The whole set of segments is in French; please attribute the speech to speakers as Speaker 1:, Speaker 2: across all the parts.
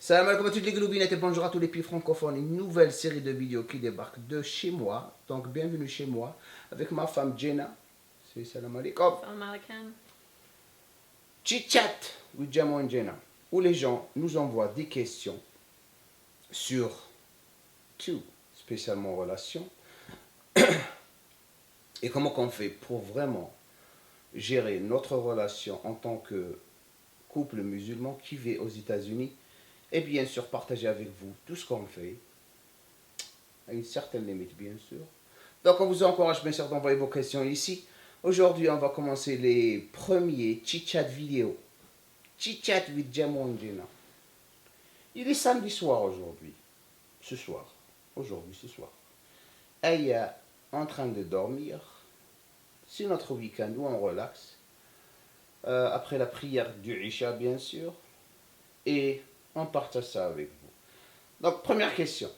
Speaker 1: Salam alaikum à toutes les gloubinettes et bonjour à tous les pays francophones. Une nouvelle série de vidéos qui débarque de chez moi. Donc bienvenue chez moi avec ma femme Jenna. C'est salam alaikum.
Speaker 2: Salam alaikum.
Speaker 1: Chit chat with Jamo and Jenna. Où les gens nous envoient des questions sur tout, spécialement relations. Et comment qu'on fait pour vraiment gérer notre relation en tant que couple musulman qui vit aux États-Unis. Et bien sûr, partager avec vous tout ce qu'on fait, à une certaine limite, bien sûr. Donc, on vous encourage, bien sûr, d'envoyer vos questions ici. Aujourd'hui, on va commencer les premiers chit-chat vidéos. Chit-chat with Jamo and Jenna. Il est samedi soir aujourd'hui. Ce soir. Aujourd'hui, ce soir. Aya en train de dormir. C'est notre week-end où on relaxe. Après la prière du Isha, bien sûr. Et on partage ça avec vous. Donc, première question.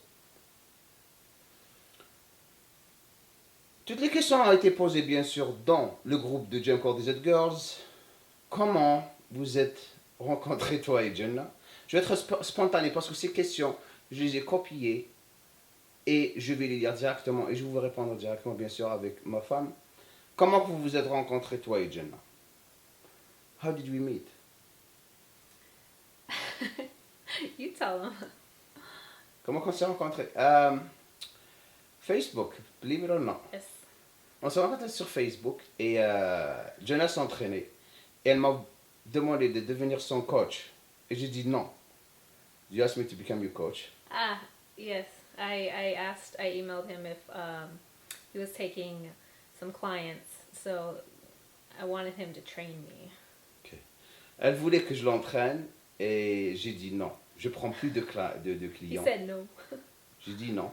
Speaker 1: Toutes les questions ont été posées, bien sûr, dans le groupe de Jam Called Z Girls. Comment vous êtes rencontrés, toi et Jenna? Je vais être spontané parce que ces questions, je les ai copiées et je vais les lire directement et je vais vous répondre directement, bien sûr, avec ma femme. Comment vous vous êtes rencontrés, toi et Jenna? How did we meet?
Speaker 2: You tell them.
Speaker 1: Comment on s'est rencontrés? Facebook, believe it or not.
Speaker 2: Yes.
Speaker 1: On s'est rencontrés sur Facebook et Jenna s'entraînait. Et elle m'a demandé de devenir son coach. Et j'ai dit non. You asked me to become your coach.
Speaker 2: Ah, yes. I emailed him if he was taking some clients, so I wanted him to train me.
Speaker 1: Okay. Elle voulait que je l'entraîne et j'ai dit non. Je prends plus de
Speaker 2: He
Speaker 1: clients.
Speaker 2: said no.
Speaker 1: J'ai dit non.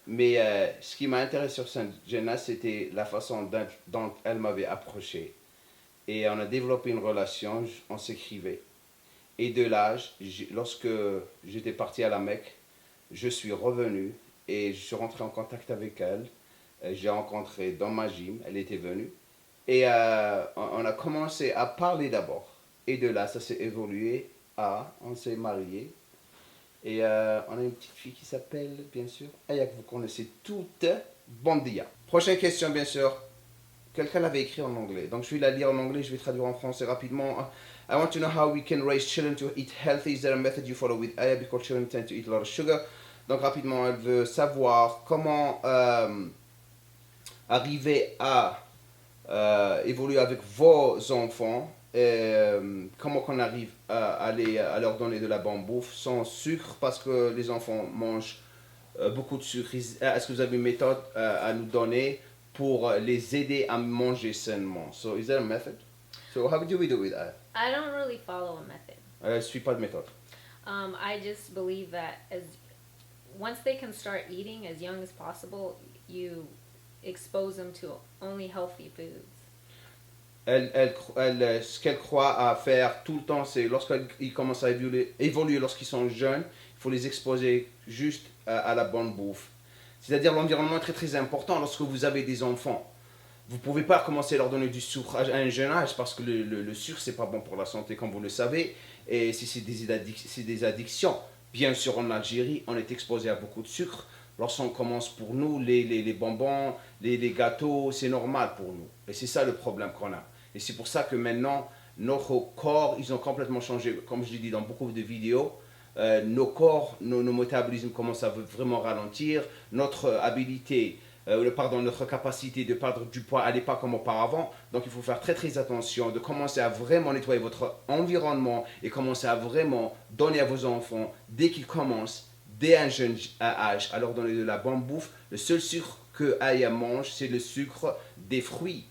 Speaker 1: Mais ce qui m'a intéressé sur Jenna, c'était la façon dont elle m'avait approché. Et on a développé une relation, on s'écrivait. Et de là, lorsque j'étais parti à la Mecque, je suis revenu et je suis rentré en contact avec elle. J'ai rencontré dans ma gym, elle était venue. Et on a commencé à parler d'abord. Et de là, ça s'est évolué on s'est mariés. Et on a une petite fille qui s'appelle, bien sûr, Aya, que vous connaissez toutes, Bondia. Prochaine question, bien sûr. Quelqu'un l'avait écrit en anglais. Donc je vais la lire en anglais, je vais traduire en français rapidement. I want to know how we can raise children to eat healthy. Is there a method you follow with Aya because children tend to eat a lot of sugar? Donc rapidement, elle veut savoir comment arriver à évoluer avec vos enfants. Comment qu'on arrive à leur donner de la bonne bouffe sans sucre parce que les enfants mangent beaucoup de sucre. Est-ce que vous avez une méthode à nous donner pour les aider à manger sainement? So, is there a method? So, how do we do it?
Speaker 2: I don't really follow a method.
Speaker 1: Je ne suis pas de méthode.
Speaker 2: I just believe that once they can start eating as young as possible, you expose them to only healthy foods.
Speaker 1: Ce qu'elle croit à faire tout le temps, c'est lorsqu'ils commencent à évoluer lorsqu'ils sont jeunes, il faut les exposer juste à la bonne bouffe. C'est-à-dire l'environnement est très très important lorsque vous avez des enfants. Vous ne pouvez pas commencer à leur donner du sucre à un jeune âge parce que le sucre, c'est pas bon pour la santé, comme vous le savez. Et c'est des addictions. Bien sûr, en Algérie, on est exposé à beaucoup de sucre. Lorsqu'on commence pour nous, les bonbons, les gâteaux, c'est normal pour nous. Et c'est ça le problème qu'on a. Et c'est pour ça que maintenant, notre corps, ils ont complètement changé. Comme je l'ai dit dans beaucoup de vidéos, nos corps, nos métabolismes commencent à vraiment ralentir. Notre notre capacité de perdre du poids, elle n'est pas comme auparavant. Donc il faut faire très très attention de commencer à vraiment nettoyer votre environnement et commencer à vraiment donner à vos enfants, dès qu'ils commencent, dès un jeune âge, à leur donner de la bonne bouffe. Le seul sucre que Aya mange, c'est le sucre des fruits.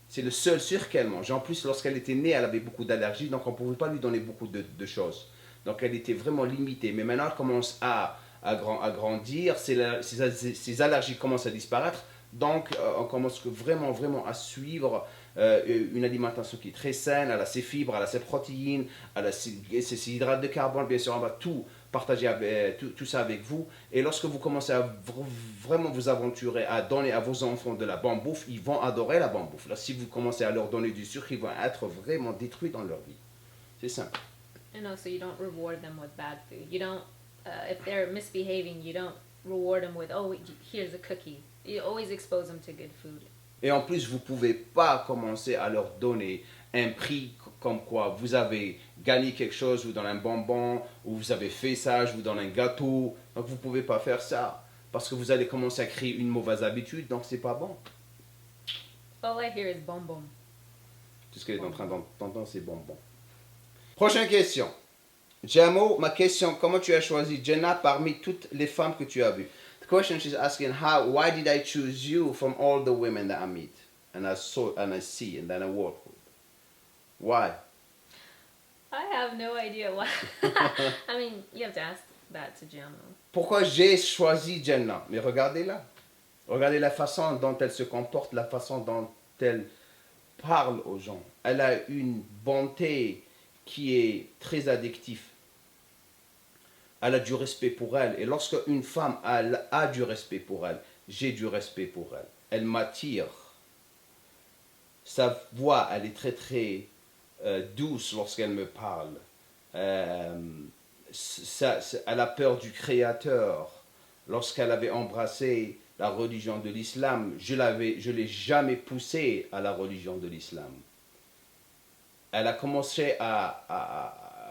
Speaker 1: C'est le seul sucre qu'elle mange. En plus, lorsqu'elle était née, elle avait beaucoup d'allergies, donc on ne pouvait pas lui donner beaucoup de choses. Donc elle était vraiment limitée. Mais maintenant, elle commence à grandir, ses allergies commencent à disparaître. Donc on commence vraiment, vraiment à suivre une alimentation qui est très saine. Elle a ses fibres, elle a ses protéines, elle a ses hydrates de carbone. Bien sûr, on va tout partager tout ça avec vous. Et lorsque vous commencez à vraiment vous aventurer à donner à vos enfants de la bonne bouffe, ils vont adorer la bonne bouffe. Là, si vous commencez à leur donner du sucre, ils vont être vraiment détruits dans leur vie. C'est simple.
Speaker 2: You know, so you don't reward them with bad food. You don't, if they're misbehaving, you don't reward them with, oh, here's a cookie. You always expose them to good food.
Speaker 1: Et en plus, vous ne pouvez pas commencer à leur donner un prix comme quoi vous avez gagné quelque chose, je vous donne un bonbon, ou vous avez fait ça, je vous donne un gâteau. Donc vous ne pouvez pas faire ça. Parce que vous allez commencer à créer une mauvaise habitude, donc c'est pas bon.
Speaker 2: All I hear is bom bom.
Speaker 1: Tout ce qu'elle est en train d'entendre, c'est bonbon. Prochaine question. Jamo, ma question, comment tu as choisi Jenna parmi toutes les femmes que tu as vues? The question she's asking, why did I choose you from all the women that I meet and I see and then I work with? Why?
Speaker 2: I have no idea why. I mean, you have to ask that to Jamo.
Speaker 1: Pourquoi j'ai choisi Jenna? Mais regardez-la. Regardez la façon dont elle se comporte, la façon dont elle parle aux gens. Elle a une bonté qui est très addictive. Elle a du respect pour elle. Et lorsque une femme a du respect pour elle, j'ai du respect pour elle. Elle m'attire. Sa voix, elle est très très douce lorsqu'elle me parle. Elle a peur du Créateur. Lorsqu'elle avait embrassé la religion de l'islam, je ne l'ai jamais poussée à la religion de l'islam. Elle a commencé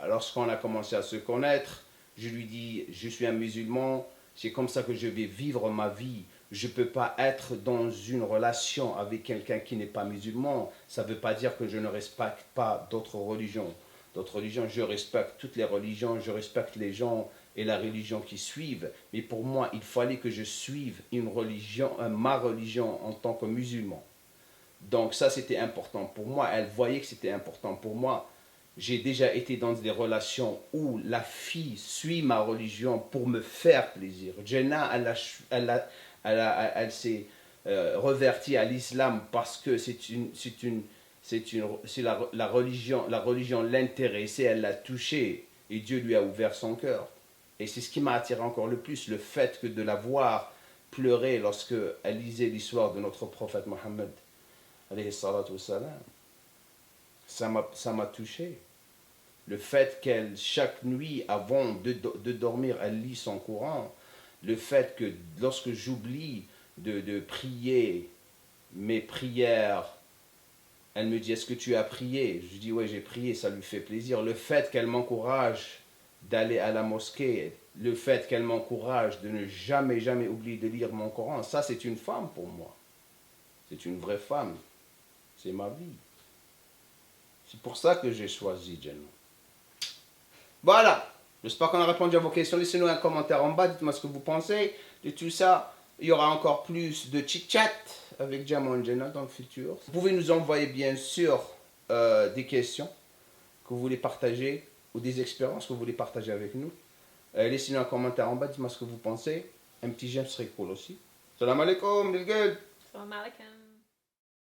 Speaker 1: lorsqu'on a commencé à se connaître, je lui dis, je suis un musulman, c'est comme ça que je vais vivre ma vie. Je ne peux pas être dans une relation avec quelqu'un qui n'est pas musulman. Ça ne veut pas dire que je ne respecte pas d'autres religions. D'autres religions, je respecte toutes les religions, je respecte les gens et la religion qui suivent. Mais pour moi, il fallait que je suive une religion, ma religion en tant que musulman. Donc ça, c'était important pour moi. Elle voyait que c'était important pour moi. J'ai déjà été dans des relations où la fille suit ma religion pour me faire plaisir. Jenna, elle s'est revertie à l'islam parce que la religion l'intéressait, elle l'a touchée et Dieu lui a ouvert son cœur. Et c'est ce qui m'a attiré encore le plus, le fait que de la voir pleurer lorsqu'elle lisait l'histoire de notre prophète Mohammed. Ça m'a touché. Le fait qu'elle, chaque nuit, avant de dormir, elle lit son Coran. Le fait que lorsque j'oublie de prier mes prières, elle me dit, est-ce que tu as prié? Je dis, oui, j'ai prié, ça lui fait plaisir. Le fait qu'elle m'encourage d'aller à la mosquée, le fait qu'elle m'encourage de ne jamais, jamais oublier de lire mon Coran, ça c'est une femme pour moi. C'est une vraie femme. C'est ma vie. C'est pour ça que j'ai choisi Jenna. Voilà. J'espère qu'on a répondu à vos questions. Laissez-nous un commentaire en bas. Dites-moi ce que vous pensez de tout ça. Il y aura encore plus de chit-chat avec Jamo et Jenna dans le futur. Vous pouvez nous envoyer bien sûr des questions que vous voulez partager ou des expériences que vous voulez partager avec nous. Laissez-nous un commentaire en bas. Dites-moi ce que vous pensez. Un petit j'aime serait cool aussi. Salam alaikum, les gars.
Speaker 2: Salam alaikum.